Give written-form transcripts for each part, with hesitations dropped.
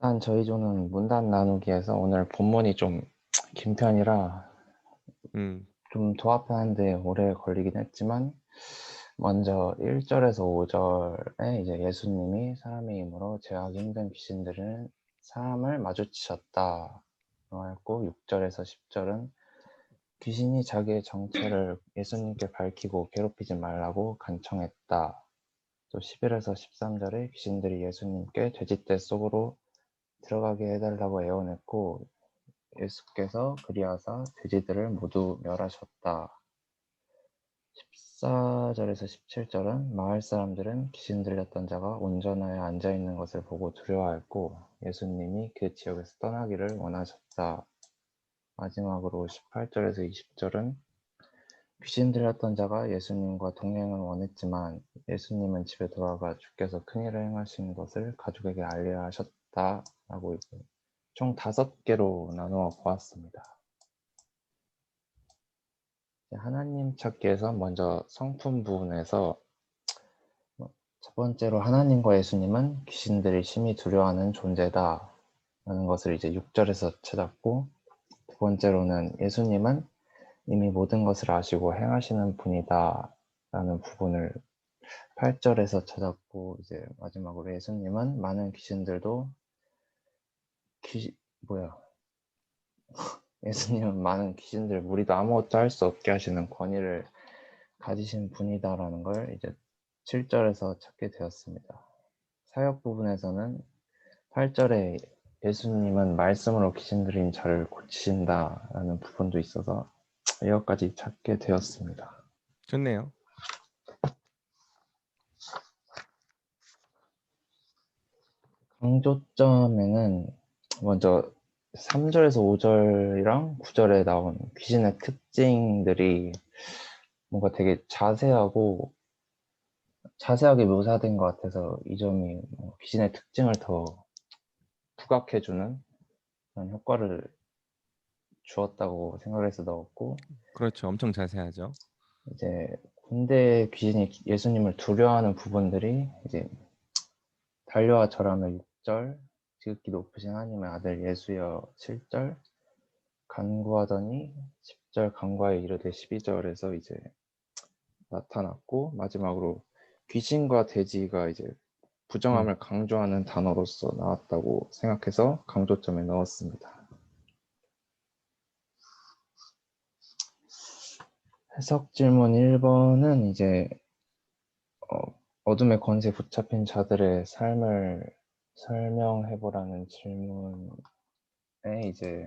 일단 저희 조는 문단 나누기에서 오늘 본문이 좀 긴 편이라 음, 좀 도합하는데 오래 걸리긴 했지만 먼저 1절에서 5절에 이제 예수님이 사람의 힘으로 제하기 힘든 귀신들은 사람을 마주치셨다 했고 6절에서 10절은 귀신이 자기의 정체를 예수님께 밝히고 괴롭히지 말라고 간청했다. 또 11에서 13절에 귀신들이 예수님께 돼지떼 속으로 들어가게 해달라고 애원했고 예수께서 그리하사 돼지들을 모두 멸하셨다. 14절에서 17절은 마을 사람들은 귀신 들렸던 자가 온전하에 앉아있는 것을 보고 두려워했고 예수님이 그 지역에서 떠나기를 원하셨다. 마지막으로 18절에서 20절은 귀신 들렸던 자가 예수님과 동행을 원했지만 예수님은 집에 돌아가 주께서 큰일을 행하신 것을 가족에게 알려야 하셨다라고 이제 총 5개로 나누어 보았습니다. 하나님 찾기에서 먼저 성품 부분에서 첫 번째로 하나님과 예수님은 귀신들이 심히 두려워하는 존재다 라는 것을 이제 6절에서 찾았고, 두 번째로는 예수님은 이미 모든 것을 아시고 행하시는 분이다 라는 부분을 8절에서 찾았고, 이제 마지막으로 예수님은 많은 귀신들도 예수님은 많은 귀신들 무리도 아무것도 할 수 없게 하시는 권위를 가지신 분이다라는 걸 이제 7절에서 찾게 되었습니다. 사역 부분에서는 8절에 예수님은 말씀으로 귀신 들린 자를 고치신다라는 부분도 있어서 여기까지 찾게 되었습니다. 좋네요. 강조점에는 먼저 3절에서 5절이랑 9절에 나온 귀신의 특징들이 뭔가 되게 자세하게 묘사된 것 같아서 이 점이 귀신의 특징을 더 부각해주는 그런 효과를 주었다고 생각해서 넣었고, 그렇죠. 엄청 자세하죠. 이제 군대 귀신이 예수님을 두려워하는 부분들이 이제 달려와 절하며 6절, 지극히 높으신 하나님의 아들 예수여 7절, 간구하더니 10절 간과에 이르되 12절에서 이제 나타났고, 마지막으로 귀신과 돼지가 이제 음, 부정함을 강조하는 단어로서 나왔다고 생각해서 강조점에 넣었습니다. 해석 질문 1번은 이제 어둠의 권세 붙잡힌 자들의 삶을 설명해보라는 질문에 이제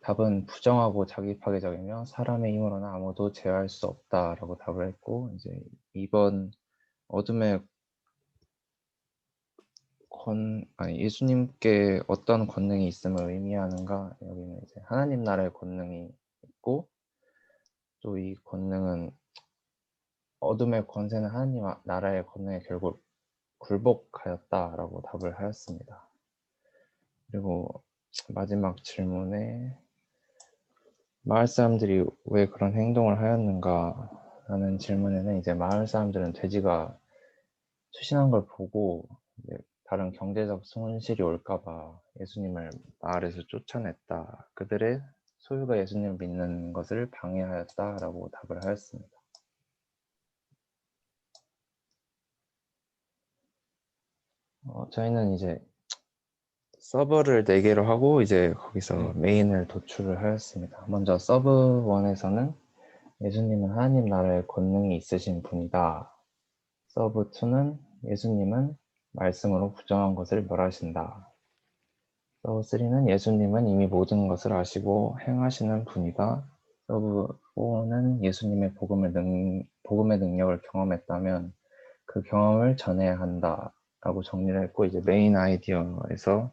답은 부정하고 자기 파괴적이며 사람의 힘으로는 아무도 제어할 수 없다라고 답을 했고, 이제 2번 어둠의 예수님께 어떤 권능이 있음을 의미하는가, 여기는 이제 하나님 나라의 권능이 있고, 또 이 권능은 어둠의 권세는 하나님 나라의 권능에 결국 굴복하였다라고 답을 하였습니다. 그리고 마지막 질문에 마을 사람들이 왜 그런 행동을 하였는가 라는 질문에는 이제 마을 사람들은 돼지가 수신한 걸 보고 이제 다른 경제적 손실이 올까봐 예수님을 마을에서 쫓아냈다. 그들의 소유가 예수님을 믿는 것을 방해하였다라고 답을 하였습니다. 저희는 이제 서버를 4개로 하고 이제 거기서 음, 메인을 도출을 하였습니다. 먼저 서브 1에서는 예수님은 하나님 나라의 권능이 있으신 분이다. 서브 2는 예수님은 말씀으로 부정한 것을 멸하신다. 서브 3는 예수님은 이미 모든 것을 아시고 행하시는 분이다. 서브 4는 예수님의 복음의 능력을 경험했다면 그 경험을 전해야 한다. 라고 정리를 했고, 이제 메인 아이디어에서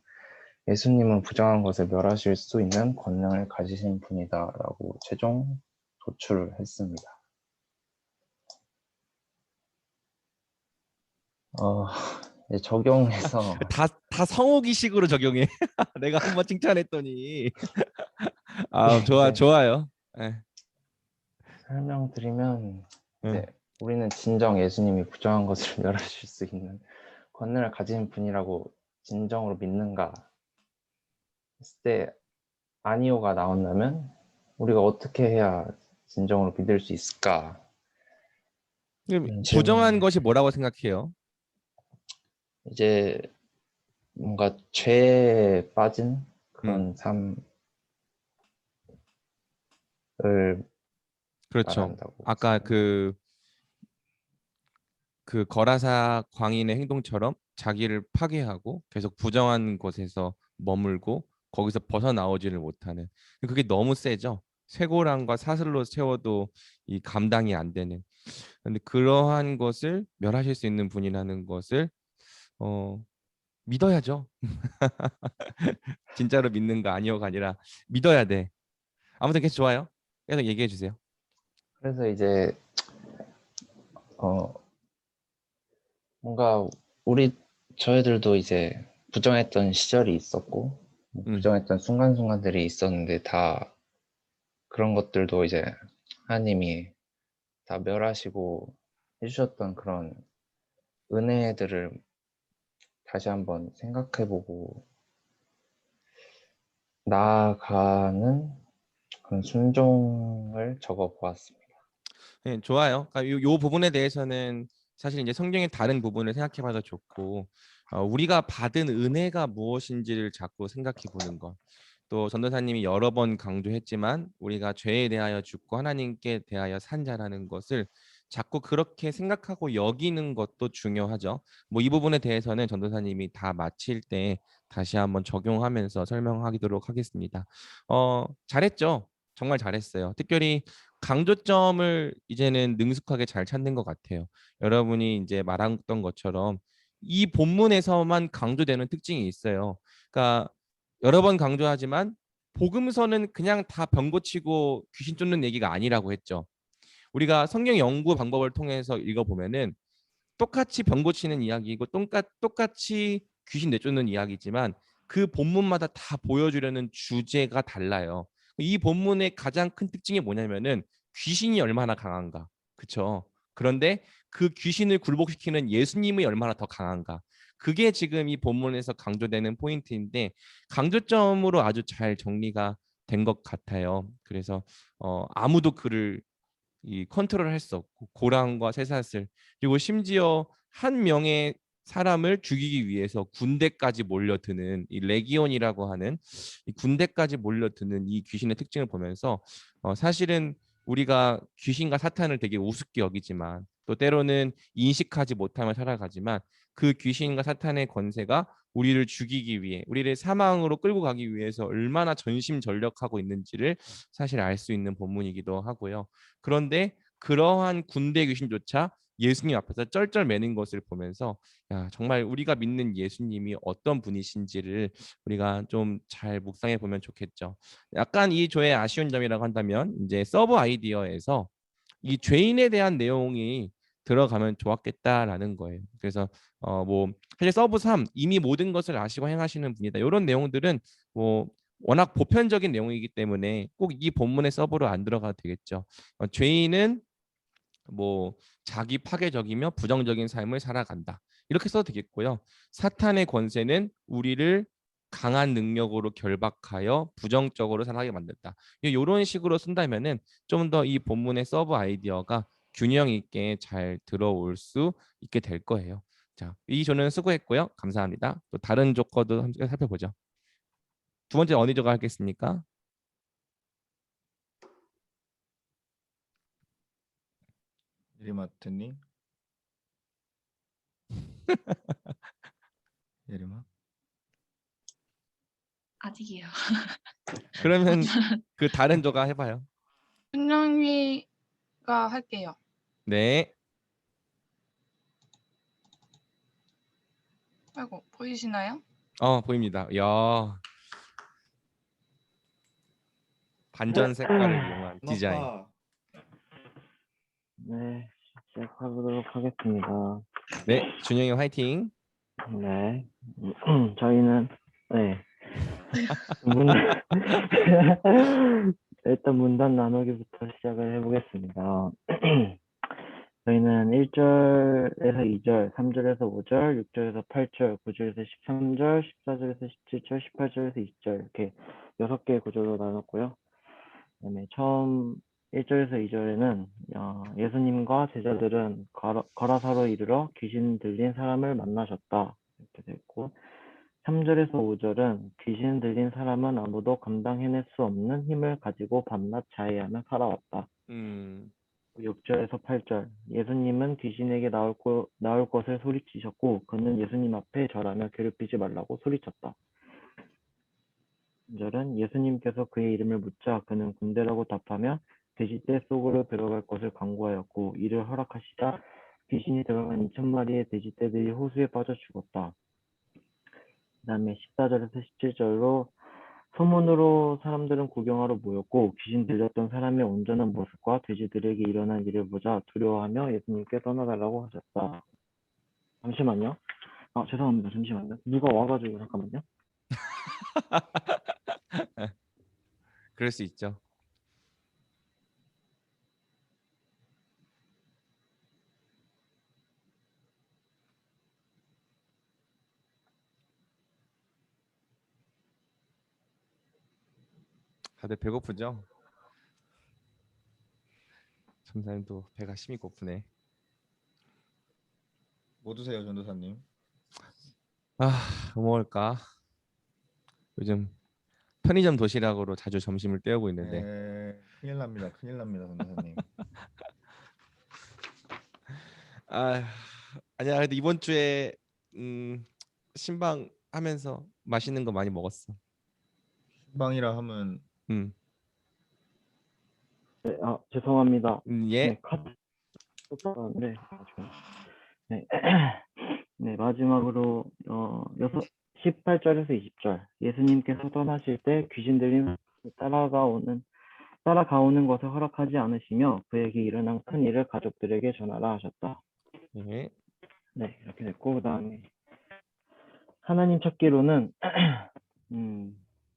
예수님은 부정한 것을 멸하실 수 있는 권능을 가지신 분이다 라고 최종 도출을 했습니다. 이제 적용해서 다 성우기식으로 적용해. 내가 한번 칭찬했더니 이게 이제 좋아요. 예, 설명드리면 이제 응, 우리는 진정 예수님이 부정한 것을 멸하실 수 있는 권능을 가진 분이라고 진정으로 믿는가 했을 때 아니오가 나온다면 우리가 어떻게 해야 진정으로 믿을 수 있을까? 이런 부정한 질문을 것이 뭐라고 생각해요? 이제 뭔가 죄에 빠진 음, 그런 삶을 그렇죠. 말한다고 아까 생각해요. 그 거라사 광인의 행동처럼 자기를 파괴하고 계속 부정한 곳에서 머물고 거기서 벗어나오지를 못하는 그게 너무 세죠. 쇠고랑과 사슬로 채워도 이 감당이 안 되는. 근데 그러한 것을 멸하실 수 있는 분이라는 것을 어, 믿어야죠. 진짜로 믿는가 아니요가 아니라 믿어야 돼. 아무튼 계속 좋아요. 계속 얘기해 주세요. 그래서 이제 어 뭔가 우리 저희들도 이제 부정했던 시절이 있었고 음, 부정했던 순간순간들이 있었는데 다 그런 것들도 이제 하나님이 다 멸하시고 해주셨던 그런 은혜들을 다시 한번 생각해보고 나아가는 그런 순종을 적어보았습니다. 네, 좋아요. 그러니까 요 부분에 대해서는 사실 이제 성경의 다른 부분을 생각해봐도 좋고 우리가 받은 은혜가 무엇인지를 자꾸 생각해 보는 것. 또 전도사님이 여러 번 강조했지만 우리가 죄에 대하여 죽고 하나님께 대하여 산 자라는 것을 자꾸 그렇게 생각하고 여기는 것도 중요하죠. 뭐 이 부분에 대해서는 전도사님이 다 마칠 때 다시 한번 적용하면서 설명하도록 하겠습니다. 잘했죠. 정말 잘했어요. 특별히 강조점을 이제는 능숙하게 잘 찾는 것 같아요. 여러분이 이제 말했던 것처럼 이 본문에서만 강조되는 특징이 있어요. 그러니까 여러 번 강조하지만 복음서는 그냥 다 병 고치고 귀신 쫓는 얘기가 아니라고 했죠. 우리가 성경 연구 방법을 통해서 읽어보면은 똑같이 병 고치는 이야기이고 똑같이 귀신 내쫓는 이야기지만 그 본문마다 다 보여주려는 주제가 달라요. 이 본문의 가장 큰 특징이 뭐냐면은 귀신이 얼마나 강한가. 그렇죠? 그런데 그 귀신을 굴복시키는 예수님이 얼마나 더 강한가. 그게 지금 이 본문에서 강조되는 포인트인데 강조점으로 아주 잘 정리가 된 것 같아요. 그래서 아무도 그를 이 컨트롤할 수 없고 고랑과 쇠사슬 그리고 심지어 한 명의 사람을 죽이기 위해서 군대까지 몰려드는 이 레기온이라고 하는 이 군대까지 몰려드는 이 귀신의 특징을 보면서 사실은 우리가 귀신과 사탄을 되게 우습게 여기지만 또 때로는 인식하지 못하며 살아가지만 그 귀신과 사탄의 권세가 우리를 죽이기 위해 우리를 사망으로 끌고 가기 위해서 얼마나 전심전력하고 있는지를 사실 알 수 있는 본문이기도 하고요. 그런데 그러한 군대 귀신조차 예수님 앞에서 쩔쩔매는 것을 보면서 야, 정말 우리가 믿는 예수님이 어떤 분이신지를 우리가 좀 잘 묵상해 보면 좋겠죠. 약간 이 조의 아쉬운 점이라고 한다면 이제 서브 아이디어에서 이 죄인에 대한 내용이 들어가면 좋았겠다라는 거예요. 그래서 뭐 사실 서브 3 이미 모든 것을 아시고 행하시는 분이다. 이런 내용들은 뭐 워낙 보편적인 내용이기 때문에 꼭 이 본문의 서브로 안 들어가도 되겠죠. 죄인은 뭐 자기 파괴적이며 부정적인 삶을 살아간다. 이렇게 써도 되겠고요. 사탄의 권세는 우리를 강한 능력으로 결박하여 부정적으로 살아가게 만든다. 이런 식으로 쓴다면은 좀 더 이 본문의 서브 아이디어가 균형 있게 잘 들어올 수 있게 될 거예요. 자, 이 조는 수고했고요. 감사합니다. 또 다른 조커도 함께 살펴보죠. 두 번째 어느 조가 하겠습니까? 예리마트님, 예리마. 아직이요. 그러면 그 다른 조가 해봐요. 분명히가 할게요. 네. 아이고, 보이시나요? 보입니다. 야, 반전 색깔을 이용한 디자인. 아빠. 네, 시작하도록 하겠습니다. 네, 준영이 화이팅. 네, 저희는 네 문 일단 문단 나누기부터 시작을 해보겠습니다. 저희는 1절에서 2절, 3절에서 5절, 6절에서 8절, 9절에서 13절, 14절에서 17절, 18절에서 20절 이렇게 6개의 구조로 나눴고요. 그다음에 처음 1절에서 2절에는 예수님과 제자들은 거라사로 이르러 귀신 들린 사람을 만나셨다 이렇게 됐고, 3절에서 5절은 귀신 들린 사람은 아무도 감당해낼 수 없는 힘을 가지고 밤낮 자해하며 살아왔다. 6절에서 8절, 예수님은 귀신에게 나올 것을 소리치셨고 그는 예수님 앞에 절하며 괴롭히지 말라고 소리쳤다. 3절은 예수님께서 그의 이름을 묻자 그는 군대라고 답하며 돼지떼 속으로 들어갈 것을 강구하였고 이를 허락하시자 귀신이 들어간 2,000마리의 돼지떼들이 호수에 빠져 죽었다. 그 다음에 14절에서 17절로 소문으로 사람들은 구경하러 모였고 귀신 들렸던 사람의 온전한 모습과 돼지들에게 일어난 일을 보자 두려워하며 예수님께 떠나달라고 하셨다. 잠시만요. 죄송합니다. 잠시만요. 누가 와가지고 잠깐만요. 그럴 수 있죠. 다들 배고프죠? 전사님도 배가 심히 고프네. 뭐 드세요, 전도사님? 뭐 먹을까? 요즘 편의점 도시락으로 자주 점심을 때우고 있는데 큰일 납니다. 큰일 납니다, 전도사님. 아니야. 근데 이번 주에 신방 하면서 맛있는 거 많이 먹었어. 신방이라 하면 음. 네, 죄송합니다. 예. 네, 네. 네, 마지막으로 18절에서 20절, 예수님께서 떠나실 때 귀신 들린 따라가오는 것을 허락하지 않으시며 그에게 일어난 큰 일을 가족들에게 전하라 하셨다. 네. 네, 이렇게 됐고, 그 다음에 하나님 찾기로는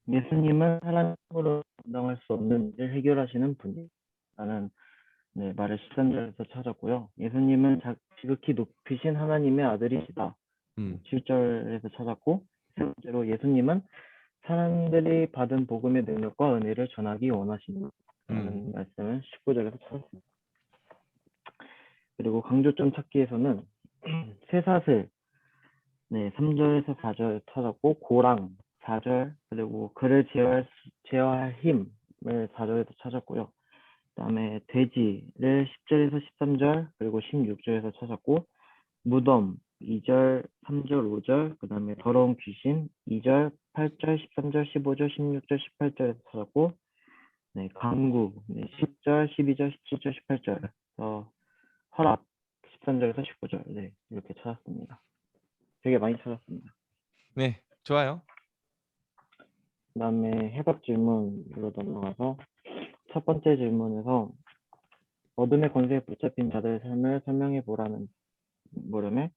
예수님은 사람으로 감당할 수 없는 일을 해결하시는 분이라는 말을 13절에서 찾았고요. 예수님은 지극히 높이신 하나님의 아들이시다. 7절에서 찾았고, 세 번째로 예수님은 사람들이 받은 복음의 능력과 은혜를 전하기 원하신다는 말씀을 19절에서 찾았습니다. 그리고 강조점 찾기에서는 쇠사슬 3절에서 4절 찾았고, 고랑 4절, 그리고 그를 제어할 힘을 4절에서 찾았고요. 그 다음에 돼지를 10절에서 13절, 그리고 16절에서 찾았고, 무덤 2절, 3절, 5절, 그 다음에 더러운 귀신 2절, 8절, 13절, 15절, 16절, 18절에서 찾았고, 강구 10절, 12절, 17절, 18절, 허락 13절에서 19절, 이렇게 찾았습니다. 되게 많이 찾았습니다. 네, 좋아요. 그 다음에 해석 질문으로 넘어가서 첫 번째 질문에서 어둠의 권세에 붙잡힌 자들의 삶을 설명해 보라는 물음에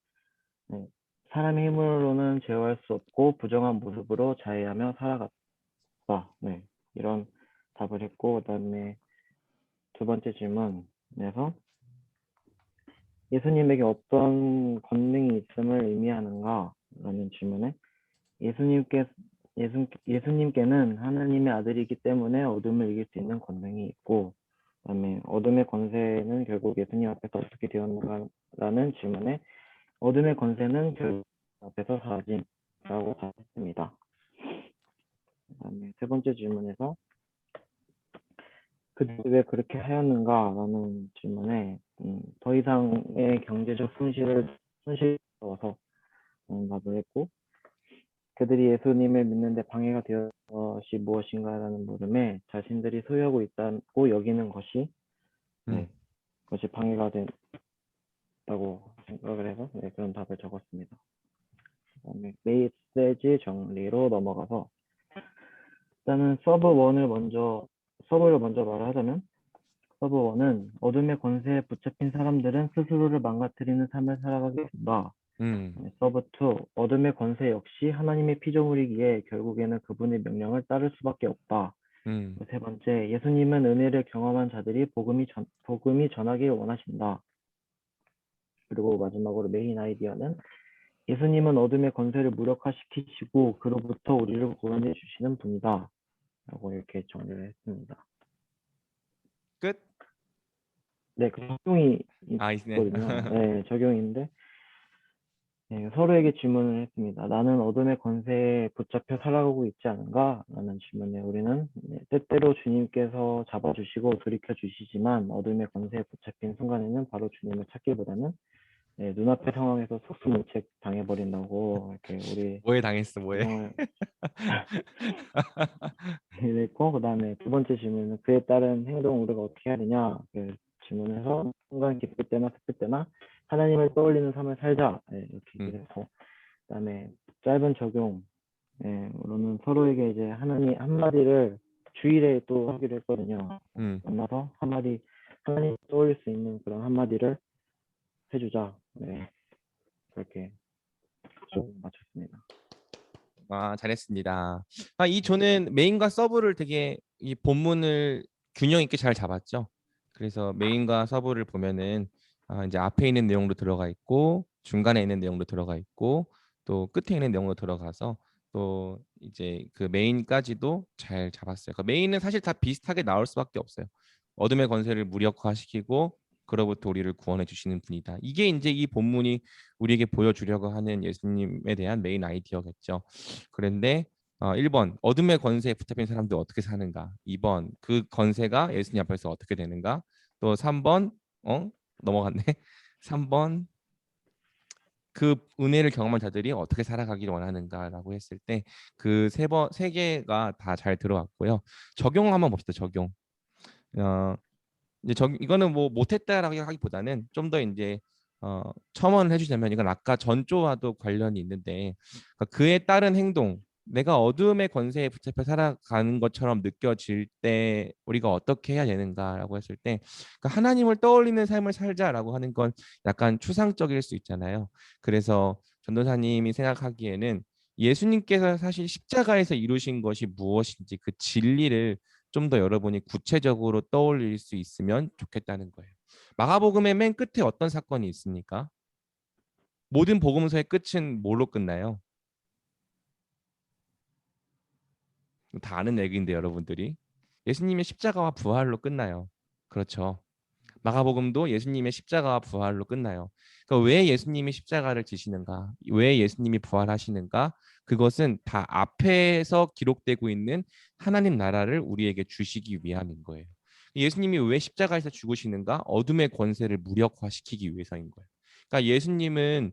사람의 힘으로는 제어할 수 없고 부정한 모습으로 자해하며 살아갔다. 이런 답을 했고, 그 다음에 두 번째 질문에서 예수님에게 어떤 권능이 있음을 의미하는가? 라는 질문에 예수님께는 하나님의 아들이기 때문에 어둠을 이길 수 있는 권능이 있고, 그다음에 어둠의 권세는 결국 예수님 앞에서 어떻게 되었는가라는 질문에 어둠의 권세는 결국 앞에서 사라짐라고 답했습니다. 그다음에 세 번째 질문에서 그들이 왜 그렇게 하였는가라는 질문에 더 이상의 경제적 손실을 얻어서 답을 했고, 그들이 예수님을 믿는데 방해가 되었던 것이 무엇인가라는 물음에 자신들이 소유하고 있다고 여기는 것이 그것이 방해가 된다고 생각을 해서 그런 답을 적었습니다. 그다음에 메시지 정리로 넘어가서 일단은 서브1을 먼저 말을 하자면, 서브 1은 어둠의 권세에 붙잡힌 사람들은 스스로를 망가뜨리는 삶을 살아가게 된다. 서브 2, 어둠의 권세 역시 하나님의 피조물이기에 결국에는 그분의 명령을 따를 수밖에 없다. 세 번째, 예수님은 은혜를 경험한 자들이 복음이 전하길 원하신다. 그리고 마지막으로 메인 아이디어는 예수님은 어둠의 권세를 무력화시키시고 그로부터 우리를 구원해 주시는 분이다. 라고 이렇게 정리를 했습니다. 끝. 네, 그 적용이 아, 있네. 있거든요. 네, 적용인데 네, 서로에게 질문을 했습니다. 나는 어둠의 권세에 붙잡혀 살아가고 있지 않은가? 라는 질문에 우리는 때때로 주님께서 잡아주시고 돌이켜 주시지만 어둠의 권세에 붙잡힌 순간에는 바로 주님을 찾기보다는 눈앞의 상황에서 속수무책 당해버린다고 이렇게 우리 뭐에 당했어, 뭐에. 주장을 했고, 그 다음에 두 번째 질문은 그에 따른 행동 우리가 어떻게 해야 되냐? 그 질문에서 순간 기쁠 때나 슬플 때나 하나님을 떠올리는 삶을 살자. 이렇게 얘기를 했고, 그 다음에 짧은 적용, 우리는 서로에게 이제 하나님 한마디를 주일에 또 하기로 했거든요. 만나서 한마디 하나님 떠올릴 수 있는 그런 한마디를 해주자. 네, 그렇게 마쳤습니다. 아, 잘했습니다. 이 조는 메인과 서브를 되게 이 본문을 균형 있게 잘 잡았죠. 그래서 메인과 서브를 보면은 이제 앞에 있는 내용도 들어가 있고 중간에 있는 내용도 들어가 있고 또 끝에 있는 내용도 들어가서 또 이제 그 메인까지도 잘 잡았어요. 그러니까 메인은 사실 다 비슷하게 나올 수밖에 없어요. 어둠의 권세를 무력화시키고 그로부터 우리를 구원해 주시는 분이다. 이게 이제 이 본문이 우리에게 보여주려고 하는 예수님에 대한 메인 아이디어겠죠. 그런데 1번 어둠의 권세에 붙잡힌 사람들 어떻게 사는가? 2번 그 권세가 예수님 앞에서 어떻게 되는가? 또 3번 넘어갔네. 3번 그 은혜를 경험한 자들이 어떻게 살아가기를 원하는가라고 했을 때 그 세 개가 다 잘 들어왔고요. 적용 한번 봅시다. 적용. 이제 이거는 뭐 못했다라고 하기보다는 좀 더 이제 첨언을 해주자면 이건 아까 전조와도 관련이 있는데 그러니까 그에 따른 행동 내가 어둠의 권세에 붙잡혀 살아가는 것처럼 느껴질 때 우리가 어떻게 해야 되는가라고 했을 때 그러니까 하나님을 떠올리는 삶을 살자라고 하는 건 약간 추상적일 수 있잖아요. 그래서 전도사님이 생각하기에는 예수님께서 사실 십자가에서 이루신 것이 무엇인지 그 진리를 좀 더 여러분이 구체적으로 떠올릴 수 있으면 좋겠다는 거예요. 마가복음의 맨 끝에 어떤 사건이 있습니까? 모든 복음서의 끝은 뭘로 끝나요? 다 아는 얘기인데 여러분들이 예수님의 십자가와 부활로 끝나요. 그렇죠. 마가복음도 예수님의 십자가와 부활로 끝나요. 그러니까 왜 예수님이 십자가를 지시는가? 왜 예수님이 부활하시는가? 그것은 다 앞에서 기록되고 있는 하나님 나라를 우리에게 주시기 위함인 거예요. 예수님이 왜 십자가에서 죽으시는가? 어둠의 권세를 무력화시키기 위해서인 거예요. 그러니까 예수님은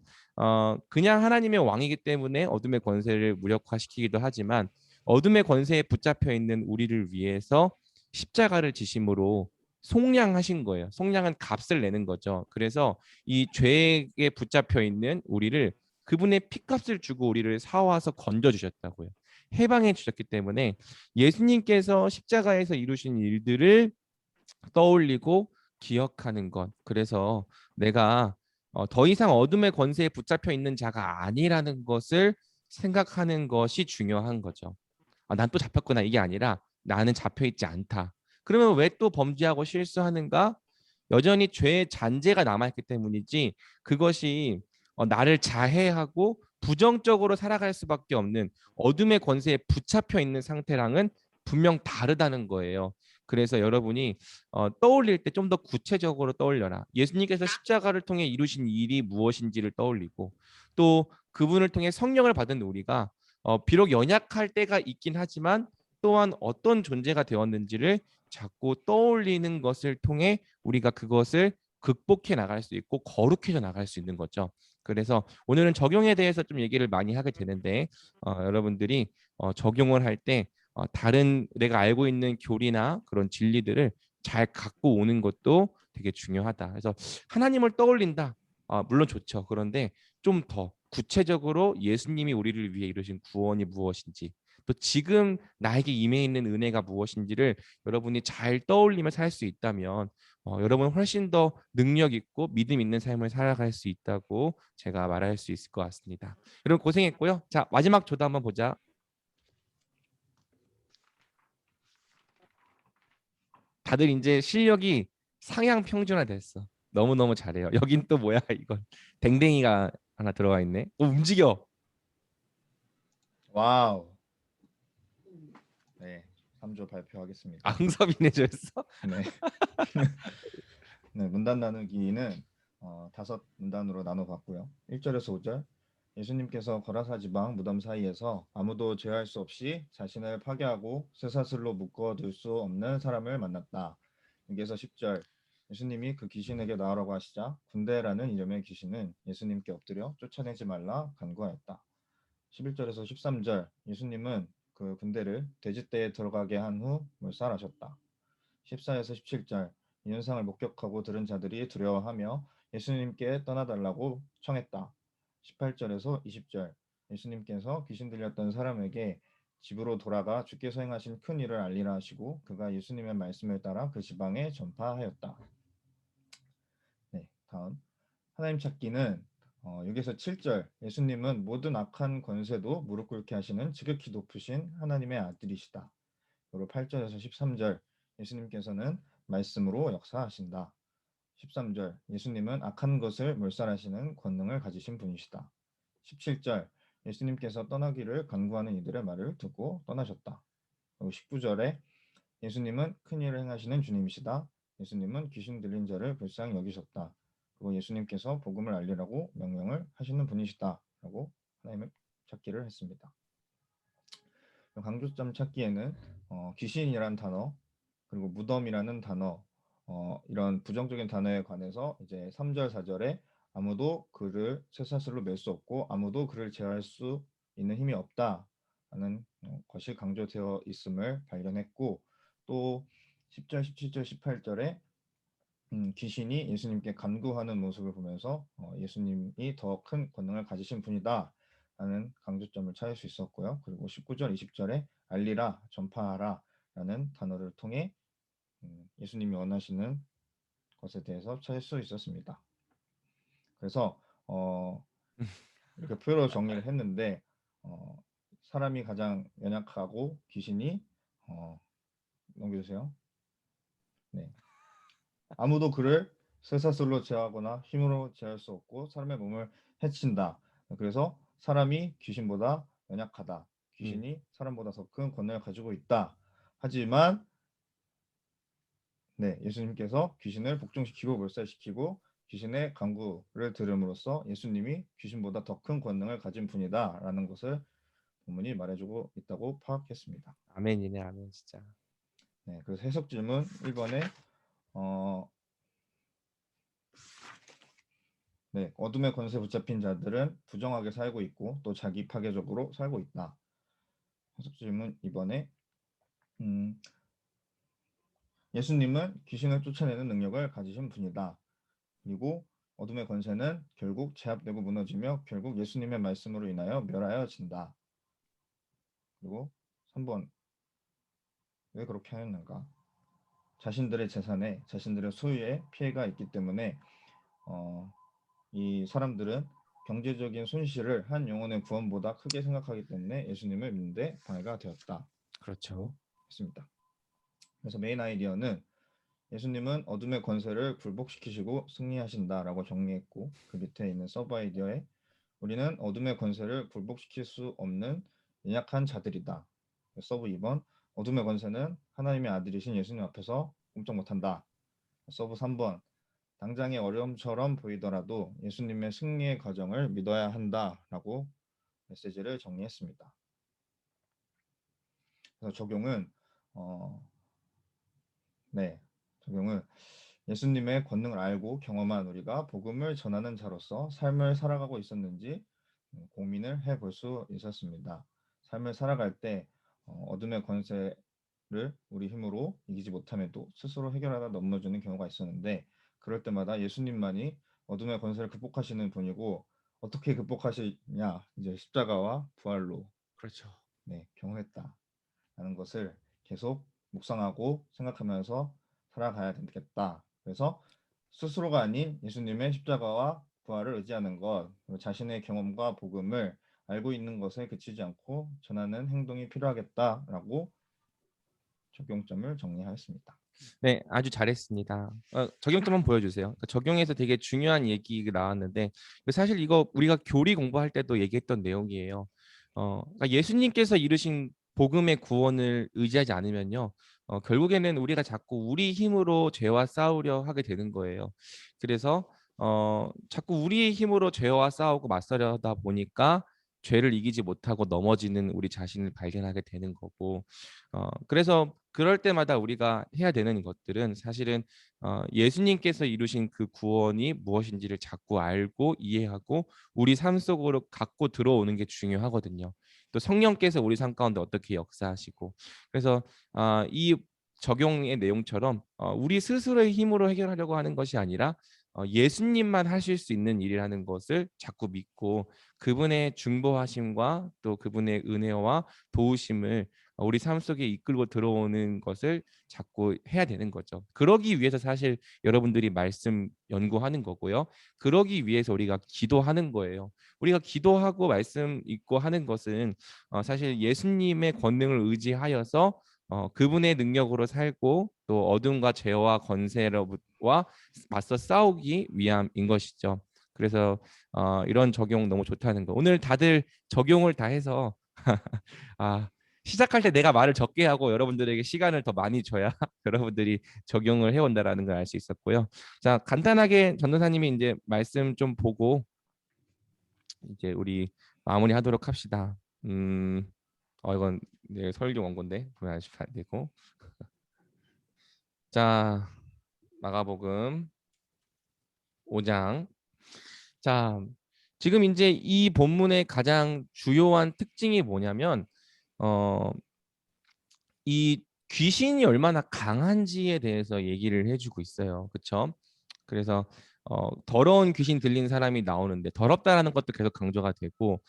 그냥 하나님의 왕이기 때문에 어둠의 권세를 무력화시키기도 하지만 어둠의 권세에 붙잡혀 있는 우리를 위해서 십자가를 지심으로 속량하신 거예요. 속량은 값을 내는 거죠. 그래서 이 죄에 붙잡혀 있는 우리를 그분의 피값을 주고 우리를 사와서 건져 주셨다고요. 해방해 주셨기 때문에 예수님께서 십자가에서 이루신 일들을 떠올리고 기억하는 것. 그래서 내가 더 이상 어둠의 권세에 붙잡혀 있는 자가 아니라는 것을 생각하는 것이 중요한 거죠. 난 또 잡혔구나 이게 아니라 나는 잡혀 있지 않다. 그러면 왜 또 범죄하고 실수하는가? 여전히 죄의 잔재가 남아있기 때문이지 그것이 나를 자해하고 부정적으로 살아갈 수밖에 없는 어둠의 권세에 붙잡혀 있는 상태랑은 분명 다르다는 거예요. 그래서 여러분이 떠올릴 때 좀 더 구체적으로 떠올려라. 예수님께서 십자가를 통해 이루신 일이 무엇인지를 떠올리고 또 그분을 통해 성령을 받은 우리가 비록 연약할 때가 있긴 하지만 또한 어떤 존재가 되었는지를 자꾸 떠올리는 것을 통해 우리가 그것을 극복해 나갈 수 있고 거룩해져 나갈 수 있는 거죠. 그래서 오늘은 적용에 대해서 좀 얘기를 많이 하게 되는데 여러분들이 적용을 할 때 다른 내가 알고 있는 교리나 그런 진리들을 잘 갖고 오는 것도 되게 중요하다. 그래서 하나님을 떠올린다. 물론 좋죠. 그런데 좀 더 구체적으로 예수님이 우리를 위해 이루신 구원이 무엇인지 또 지금 나에게 임해 있는 은혜가 무엇인지를 여러분이 잘 떠올리며 살 수 있다면 여러분 훨씬 더 능력 있고 믿음 있는 삶을 살아갈 수 있다고 제가 말할 수 있을 것 같습니다. 여러분 고생했고요. 자, 마지막 조도 한번 보자. 다들 이제 실력이 상향 평준화 됐어. 너무너무 잘해요. 여긴 또 뭐야 이건. 댕댕이가 하나 들어가 있네. 오, 움직여. 와우. 네, 3조 발표하겠습니다. 아, 흥섭이네 저였어? 네. 네, 문단 나누기는 5문단으로 나눠봤고요. 1절에서 5절. 예수님께서 거라사 지방 무덤 사이에서 아무도 제어할 수 없이 자신을 파괴하고 쇠사슬로 묶어둘 수 없는 사람을 만났다. 여기에서 10절. 예수님이 그 귀신에게 나오라고 하시자 군대라는 이름의 귀신은 예수님께 엎드려 쫓아내지 말라 간구하였다. 11절에서 13절. 예수님은 그 군대를 돼지떼에 들어가게 한 후 몰살하셨다. 14에서 17절. 이 현상을 목격하고 들은 자들이 두려워하며 예수님께 떠나달라고 청했다. 18절에서 20절. 예수님께서 귀신 들렸던 사람에게 집으로 돌아가 주께서 행하신 큰 일을 알리라 하시고 그가 예수님의 말씀을 따라 그 지방에 전파하였다. 네, 다음 하나님 찾기는 여기서 7절. 예수님은 모든 악한 권세도 무릎 꿇게 하시는 지극히 높으신 하나님의 아들이시다. 그리고 8절에서 13절. 예수님께서는 말씀으로 역사하신다. 13절. 예수님은 악한 것을 몰살하시는 권능을 가지신 분이시다. 17절. 예수님께서 떠나기를 간구하는 이들의 말을 듣고 떠나셨다. 그리고 19절에 예수님은 큰 일을 행하시는 주님이시다. 예수님은 귀신 들린 자를 불쌍히 여기셨다. 그리고 예수님께서 복음을 알리라고 명령을 하시는 분이시다. 라고 하나님을 찾기를 했습니다. 강조점 찾기에는 귀신이란 단어 그리고 무덤이라는 단어 이런 부정적인 단어에 관해서 이제 3절 4절에 아무도 그를 쇠사슬로 맬 수 없고 아무도 그를 제어할 수 있는 힘이 없다라는 것이 강조되어 있음을 발견했고 또 10절 17절 18절에 귀신이 예수님께 간구하는 모습을 보면서 예수님이 더 큰 권능을 가지신 분이다 라는 강조점을 찾을 수 있었고요. 그리고 19절 20절에 알리라 전파하라 라는 단어를 통해 예수님이 원하시는 것에 대해서 찾을 수 있었습니다. 그래서 이렇게 표로 정리를 했는데 사람이 가장 연약하고 귀신이 넘겨주세요. 네. 아무도 그를 쇠사슬로 제어하거나 힘으로 제어할 수 없고 사람의 몸을 해친다. 그래서 사람이 귀신보다 연약하다. 귀신이 사람보다 더 큰 권능을 가지고 있다. 하지만 네, 예수님께서 귀신을 복종시키고 몰살시키고 귀신의 간구를 들음으로써 예수님이 귀신보다 더 큰 권능을 가진 분이다라는 것을 본문이 말해주고 있다고 파악했습니다. 아멘이네 아멘 진짜. 네, 그래서 해석 질문 1번에 네, 어둠의 권세 붙잡힌 자들은 부정하게 살고 있고 또 자기 파괴적으로 살고 있다. 해석 질문 2번에 예수님은 귀신을 쫓아내는 능력을 가지신 분이다. 그리고 어둠의 권세는 결국 제압되고 무너지며 결국 예수님의 말씀으로 인하여 멸하여진다. 그리고 3번 왜 그렇게 하였는가? 자신들의 재산에 자신들의 소유에 피해가 있기 때문에 이 사람들은 경제적인 손실을 한 영혼의 구원보다 크게 생각하기 때문에 예수님을 믿는데 방해가 되었다. 그렇죠. 했습니다. 그래서 메인 아이디어는 예수님은 어둠의 권세를 굴복시키시고 승리하신다라고 정리했고 그 밑에 있는 서브 아이디어에 우리는 어둠의 권세를 굴복시킬 수 없는 연약한 자들이다. 서브 2번 어둠의 권세는 하나님의 아들이신 예수님 앞에서 꼼짝 못한다. 서브 3번 당장의 어려움처럼 보이더라도 예수님의 승리의 과정을 믿어야 한다라고 메시지를 정리했습니다. 그래서 적용은 적용은 예수님의 권능을 알고 경험한 우리가 복음을 전하는 자로서 삶을 살아가고 있었는지 고민을 해볼 수 있었습니다. 삶을 살아갈 때 어둠의 권세를 우리 힘으로 이기지 못함에도 스스로 해결하다 넘어지는 경우가 있었는데 그럴 때마다 예수님만이 어둠의 권세를 극복하시는 분이고 어떻게 극복하시냐 이제 십자가와 부활로 그렇죠. 네, 경험했다라는 것을 계속 묵상하고 생각하면서 살아가야 되겠다. 그래서 스스로가 아닌 예수님의 십자가와 부활을 의지하는 것, 그리고 자신의 경험과 복음을 알고 있는 것에 그치지 않고 전하는 행동이 필요하겠다라고 적용점을 정리하였습니다. 네, 아주 잘했습니다. 적용 좀 한번 보여주세요. 그러니까 적용에서 되게 중요한 얘기가 나왔는데 사실 이거 우리가 교리 공부할 때도 얘기했던 내용이에요. 그러니까 예수님께서 이루신 복음의 구원을 의지하지 않으면요, 결국에는 우리가 자꾸 우리 힘으로 죄와 싸우려 하게 되는 거예요. 그래서 자꾸 우리의 힘으로 죄와 싸우고 맞서려다 보니까 죄를 이기지 못하고 넘어지는 우리 자신을 발견하게 되는 거고, 그래서 그럴 때마다 우리가 해야 되는 것들은 사실은 예수님께서 이루신 그 구원이 무엇인지를 자꾸 알고 이해하고 우리 삶 속으로 갖고 들어오는 게 중요하거든요. 또 성령께서 우리 삶 가운데 어떻게 역사하시고, 그래서 이 적용의 내용처럼 우리 스스로의 힘으로 해결하려고 하는 것이 아니라 예수님만 하실 수 있는 일이라는 것을 자꾸 믿고 그분의 중보하심과 또 그분의 은혜와 도우심을 우리 삶 속에 이끌고 들어오는 것을 자꾸 해야 되는 거죠. 그러기 위해서 사실 여러분들이 말씀 연구하는 거고요. 그러기 위해서 우리가 기도하는 거예요. 우리가 기도하고 말씀 읽고 하는 것은 사실 예수님의 권능을 의지하여서 그분의 능력으로 살고 또 어둠과 죄와 권세와 맞서 싸우기 위함인 것이죠. 그래서 이런 적용 너무 좋다는 거. 오늘 다들 적용을 다 해서 시작할 때 내가 말을 적게 하고 여러분들에게 시간을 더 많이 줘야 여러분들이 적용을 해온다라는 걸 알 수 있었고요. 자, 간단하게 전도사님이 이제 말씀 좀 보고 이제 우리 마무리하도록 합시다. 이건 내 설교 원고인데 그러면 안 되고. 자, 마가복음 5장. 자, 지금 이제 이 본문의 가장 주요한 특징이 뭐냐면 이 귀신이 얼마나 강한지에 대해서 얘기를 해주고 있어요. 그렇죠? 그래서 더러운 귀신 들린 사람이 나오는데 더럽다라는 것도 계속 강조가 되고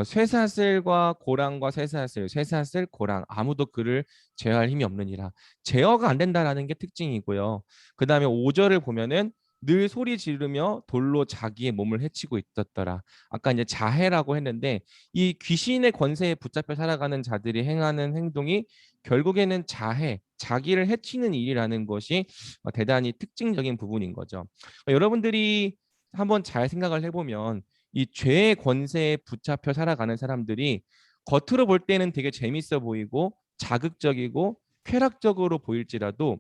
쇠사슬과 고랑과 쇠사슬, 쇠사슬, 고랑 아무도 그를 제어할 힘이 없느니라. 제어가 안 된다라는 게 특징이고요. 그 다음에 5절을 보면은 늘 소리 지르며 돌로 자기의 몸을 해치고 있었더라. 아까 이제 자해라고 했는데 이 귀신의 권세에 붙잡혀 살아가는 자들이 행하는 행동이 결국에는 자해, 자기를 해치는 일이라는 것이 대단히 특징적인 부분인 거죠. 여러분들이 한번 잘 생각을 해보면 이 죄의 권세에 붙잡혀 살아가는 사람들이 겉으로 볼 때는 되게 재밌어 보이고 자극적이고 쾌락적으로 보일지라도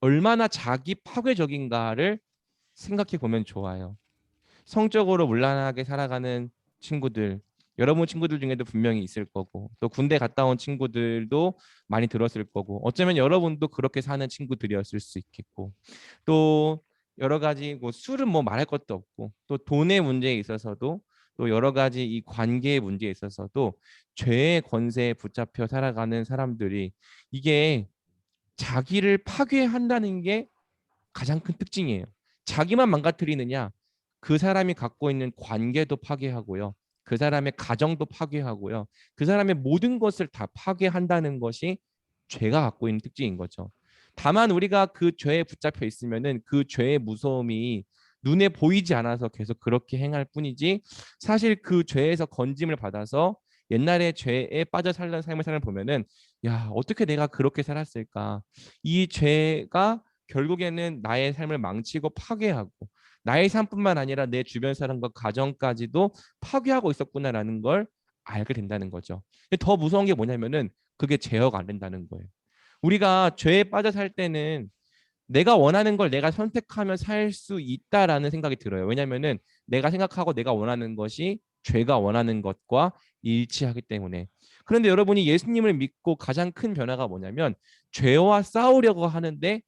얼마나 자기 파괴적인가를 생각해 보면 좋아요. 성적으로 문란하게 살아가는 친구들, 여러분 친구들 중에도 분명히 있을 거고 또 군대 갔다 온 친구들도 많이 들었을 거고 어쩌면 여러분도 그렇게 사는 친구들이었을 수 있겠고 또 여러 가지 뭐 술은 뭐 말할 것도 없고 또 돈의 문제에 있어서도 또 여러 가지 이 관계의 문제에 있어서도 죄의 권세에 붙잡혀 살아가는 사람들이 이게 자기를 파괴한다는 게 가장 큰 특징이에요. 자기만 망가뜨리느냐? 그 사람이 갖고 있는 관계도 파괴하고요. 그 사람의 가정도 파괴하고요. 그 사람의 모든 것을 다 파괴한다는 것이 죄가 갖고 있는 특징인 거죠. 다만 우리가 그 죄에 붙잡혀 있으면은 그 죄의 무서움이 눈에 보이지 않아서 계속 그렇게 행할 뿐이지 사실 그 죄에서 건짐을 받아서 옛날에 죄에 빠져 살던 삶을 보면은 야, 어떻게 내가 그렇게 살았을까? 이 죄가 결국에는 나의 삶을 망치고 파괴하고 나의 삶뿐만 아니라 내 주변 사람과 가정까지도 파괴하고 있었구나라는 걸 알게 된다는 거죠. 더 무서운 게 뭐냐면은 그게 제어가 안 된다는 거예요. 우리가 죄에 빠져 살 때는 내가 원하는 걸 내가 선택하면 살 수 있다라는 생각이 들어요. 왜냐면은 내가 생각하고 내가 원하는 것이 죄가 원하는 것과 일치하기 때문에. 그런데 여러분이 예수님을 믿고 가장 큰 변화가 뭐냐면 죄와 싸우려고 하는데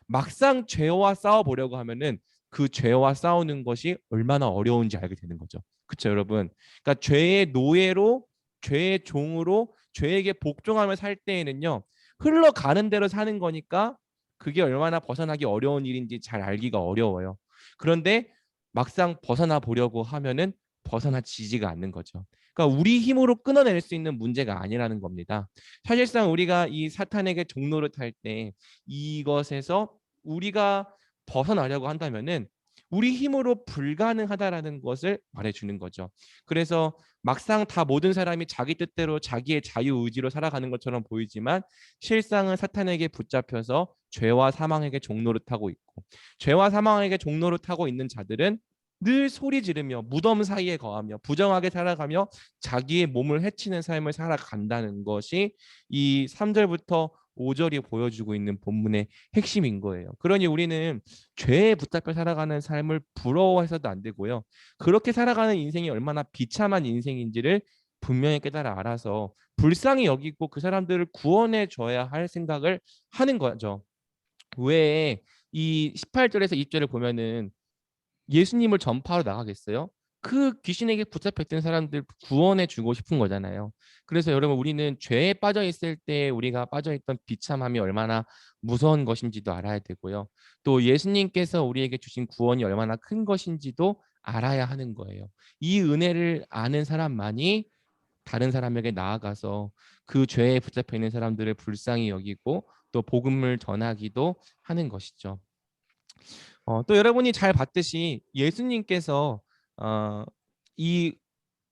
막상 죄와 싸워보려고 하면은 그 죄와 싸우는 것이 얼마나 어려운지 알게 되는 거죠. 그렇죠, 여러분? 그러니까 죄의 노예로 죄의 종으로 죄에게 복종하며 살 때에는요. 흘러가는 대로 사는 거니까 그게 얼마나 벗어나기 어려운 일인지 잘 알기가 어려워요. 그런데 막상 벗어나 보려고 하면은 벗어나지지가 않는 거죠. 그러니까 우리 힘으로 끊어낼 수 있는 문제가 아니라는 겁니다. 사실상 우리가 이 사탄에게 종로를 탈 때 이것에서 우리가 벗어나려고 한다면은 우리 힘으로 불가능하다라는 것을 말해주는 거죠. 그래서 막상 다 모든 사람이 자기 뜻대로 자기의 자유의지로 살아가는 것처럼 보이지만 실상은 사탄에게 붙잡혀서 죄와 사망에게 종로를 타고 있고, 죄와 사망에게 종로를 타고 있는 자들은 늘 소리 지르며 무덤 사이에 거하며 부정하게 살아가며 자기의 몸을 해치는 삶을 살아간다는 것이 이 3절부터 5절이 보여주고 있는 본문의 핵심인 거예요. 그러니 우리는 죄에 붙잡혀 살아가는 삶을 부러워해서도 안 되고요. 그렇게 살아가는 인생이 얼마나 비참한 인생인지를 분명히 깨달아 알아서 불쌍히 여기고 그 사람들을 구원해 줘야 할 생각을 하는 거죠. 왜 이 18절에서 20절을 보면은 예수님을 전파하러 나가겠어요? 그 귀신에게 붙잡혀 있던 사람들 구원해 주고 싶은 거잖아요. 그래서 여러분, 우리는 죄에 빠져 있을 때 우리가 빠져 있던 비참함이 얼마나 무서운 것인지도 알아야 되고요. 또 예수님께서 우리에게 주신 구원이 얼마나 큰 것인지도 알아야 하는 거예요. 이 은혜를 아는 사람만이 다른 사람에게 나아가서 그 죄에 붙잡혀 있는 사람들을 불쌍히 여기고 또 복음을 전하기도 하는 것이죠. 또 여러분이 잘 봤듯이 예수님께서 이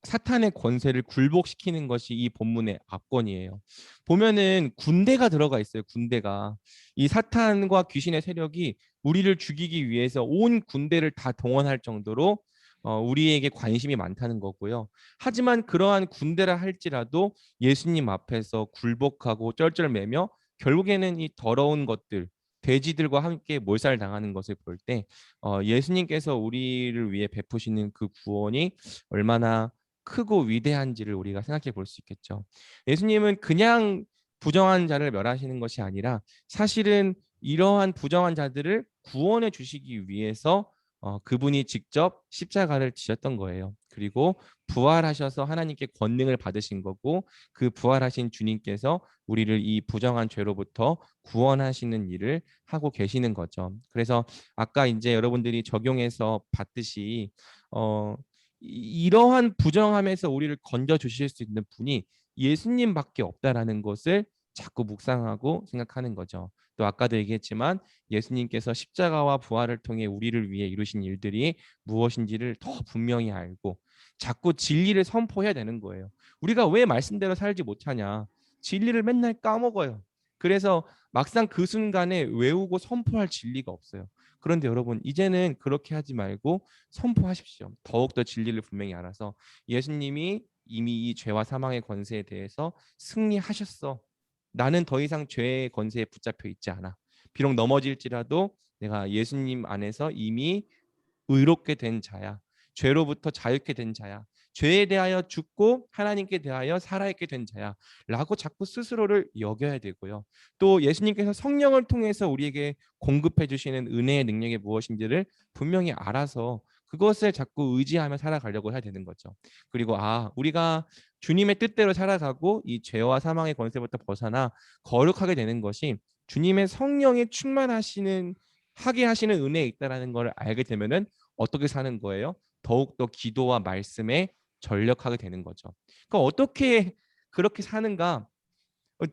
사탄의 권세를 굴복시키는 것이 이 본문의 압권이에요. 보면은 군대가 들어가 있어요. 군대가. 이 사탄과 귀신의 세력이 우리를 죽이기 위해서 온 군대를 다 동원할 정도로 우리에게 관심이 많다는 거고요. 하지만 그러한 군대라 할지라도 예수님 앞에서 굴복하고 쩔쩔매며 결국에는 이 더러운 것들, 돼지들과 함께 몰살당하는 것을 볼 때 예수님께서 우리를 위해 베푸시는 그 구원이 얼마나 크고 위대한지를 우리가 생각해 볼 수 있겠죠. 예수님은 그냥 부정한 자를 멸하시는 것이 아니라 사실은 이러한 부정한 자들을 구원해 주시기 위해서 그분이 직접 십자가를 지셨던 거예요. 그리고 부활하셔서 하나님께 권능을 받으신 거고, 그 부활하신 주님께서 우리를 이 부정한 죄로부터 구원하시는 일을 하고 계시는 거죠. 그래서 아까 이제 여러분들이 적용해서 봤듯이 이러한 부정함에서 우리를 건져 주실 수 있는 분이 예수님밖에 없다라는 것을 자꾸 묵상하고 생각하는 거죠. 또 아까도 얘기했지만 예수님께서 십자가와 부활을 통해 우리를 위해 이루신 일들이 무엇인지를 더 분명히 알고 자꾸 진리를 선포해야 되는 거예요. 우리가 왜 말씀대로 살지 못하냐? 진리를 맨날 까먹어요. 그래서 막상 그 순간에 외우고 선포할 진리가 없어요. 그런데 여러분, 이제는 그렇게 하지 말고 선포하십시오. 더욱더 진리를 분명히 알아서 예수님이 이미 이 죄와 사망의 권세에 대해서 승리하셨어. 나는 더 이상 죄의 권세에 붙잡혀 있지 않아. 비록 넘어질지라도 내가 예수님 안에서 이미 의롭게 된 자야. 죄로부터 자유케 된 자야. 죄에 대하여 죽고 하나님께 대하여 살아있게 된 자야 라고 자꾸 스스로를 여겨야 되고요. 또 예수님께서 성령을 통해서 우리에게 공급해 주시는 은혜의 능력이 무엇인지를 분명히 알아서 그것을 자꾸 의지하며 살아가려고 해야 되는 거죠. 그리고 우리가 주님의 뜻대로 살아가고 이 죄와 사망의 권세부터 벗어나 거룩하게 되는 것이 주님의 성령에 충만하시는 하게 하시는 은혜에 있다라는 걸 알게 되면은 어떻게 사는 거예요? 더욱더 기도와 말씀에 전력하게 되는 거죠. 그러니까 어떻게 그렇게 사는가?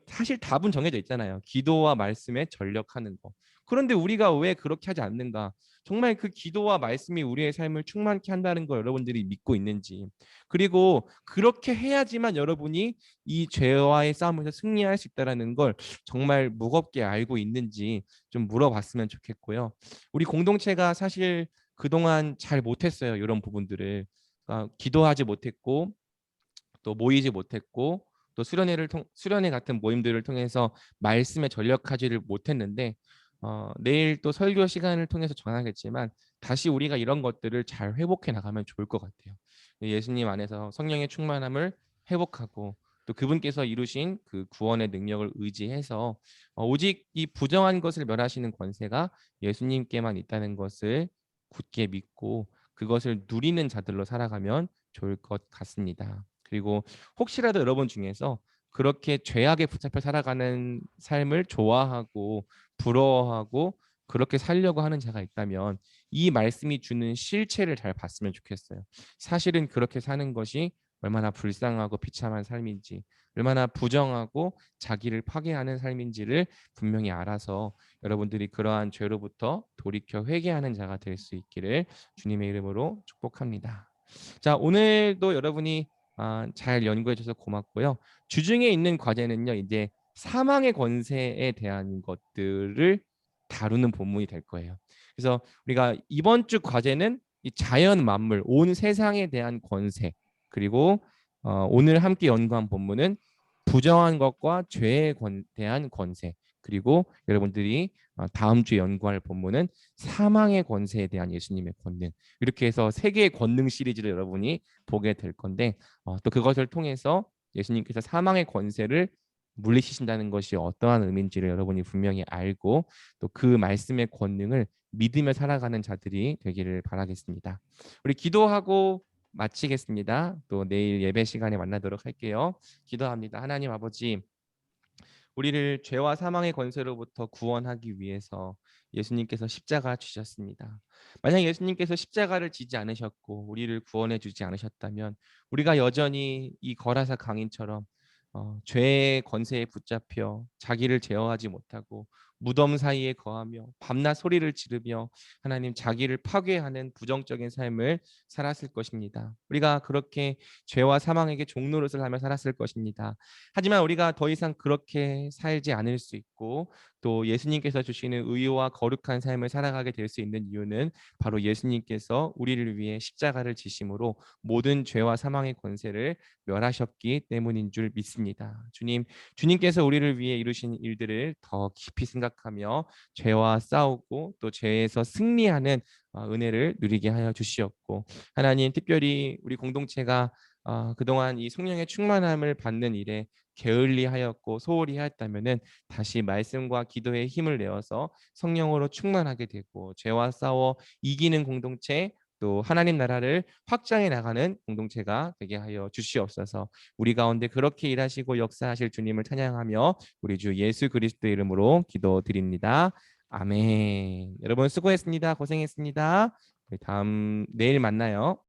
사실 답은 정해져 있잖아요. 기도와 말씀에 전력하는 거. 그런데 우리가 왜 그렇게 하지 않는가? 정말 그 기도와 말씀이 우리의 삶을 충만케 한다는 거 여러분들이 믿고 있는지, 그리고 그렇게 해야지만 여러분이 이 죄와의 싸움에서 승리할 수 있다는 걸 정말 무겁게 알고 있는지 좀 물어봤으면 좋겠고요. 우리 공동체가 사실 그동안 잘 못했어요. 이런 부분들을. 그러니까 기도하지 못했고 또 모이지 못했고 또 수련회 같은 모임들을 통해서 말씀에 전력하지를 못했는데 내일 또 설교 시간을 통해서 전하겠지만 다시 우리가 이런 것들을 잘 회복해 나가면 좋을 것 같아요. 예수님 안에서 성령의 충만함을 회복하고 또 그분께서 이루신 그 구원의 능력을 의지해서 오직 이 부정한 것을 멸하시는 권세가 예수님께만 있다는 것을 굳게 믿고 그것을 누리는 자들로 살아가면 좋을 것 같습니다. 그리고 혹시라도 여러분 중에서 그렇게 죄악에 붙잡혀 살아가는 삶을 좋아하고 부러워하고 그렇게 살려고 하는 자가 있다면 이 말씀이 주는 실체를 잘 봤으면 좋겠어요. 사실은 그렇게 사는 것이 얼마나 불쌍하고 비참한 삶인지, 얼마나 부정하고 자기를 파괴하는 삶인지를 분명히 알아서 여러분들이 그러한 죄로부터 돌이켜 회개하는 자가 될 수 있기를 주님의 이름으로 축복합니다. 자, 오늘도 여러분이 잘 연구해 주셔서 고맙고요. 주중에 있는 과제는요, 이제 사망의 권세에 대한 것들을 다루는 본문이 될 거예요. 그래서 우리가 이번 주 과제는 이 자연 만물, 온 세상에 대한 권세, 그리고 오늘 함께 연구한 본문은 부정한 것과 죄에 대한 권세, 그리고 여러분들이 다음 주에 연구할 본문은 사망의 권세에 대한 예수님의 권능, 이렇게 해서 세 개의 권능 시리즈를 여러분이 보게 될 건데, 또 그것을 통해서 예수님께서 사망의 권세를 물리치신다는 것이 어떠한 의미인지를 여러분이 분명히 알고 또 그 말씀의 권능을 믿으며 살아가는 자들이 되기를 바라겠습니다. 우리 기도하고 마치겠습니다. 또 내일 예배 시간에 만나도록 할게요. 기도합니다. 하나님 아버지, 우리를 죄와 사망의 권세로부터 구원하기 위해서 예수님께서 십자가 지셨습니다. 만약 예수님께서 십자가를 지지 않으셨고 우리를 구원해 주지 않으셨다면 우리가 여전히 이 거라사 강인처럼 죄의 권세에 붙잡혀 자기를 제어하지 못하고 무덤 사이에 거하며 밤낮 소리를 지르며 하나님 자기를 파괴하는 부정적인 삶을 살았을 것입니다. 우리가 그렇게 죄와 사망에게 종노릇을 하며 살았을 것입니다. 하지만 우리가 더 이상 그렇게 살지 않을 수 있고 또 예수님께서 주시는 의와 거룩한 삶을 살아가게 될 수 있는 이유는 바로 예수님께서 우리를 위해 십자가를 지심으로 모든 죄와 사망의 권세를 멸하셨기 때문인 줄 믿습니다. 주님께서 우리를 위해 이루신 일들을 더 깊이 생각하며 죄와 싸우고 또 죄에서 승리하는 은혜를 누리게 하여 주시었고, 하나님 특별히 우리 공동체가 그동안 이 성령의 충만함을 받는 일에 게을리하였고 소홀히 하였다면은 다시 말씀과 기도에 힘을 내어서 성령으로 충만하게 되고 죄와 싸워 이기는 공동체, 또 하나님 나라를 확장해 나가는 공동체가 되게 하여 주시옵소서. 우리 가운데 그렇게 일하시고 역사하실 주님을 찬양하며 우리 주 예수 그리스도의 이름으로 기도드립니다. 아멘. 여러분 수고했습니다. 고생했습니다. 우리 내일 만나요.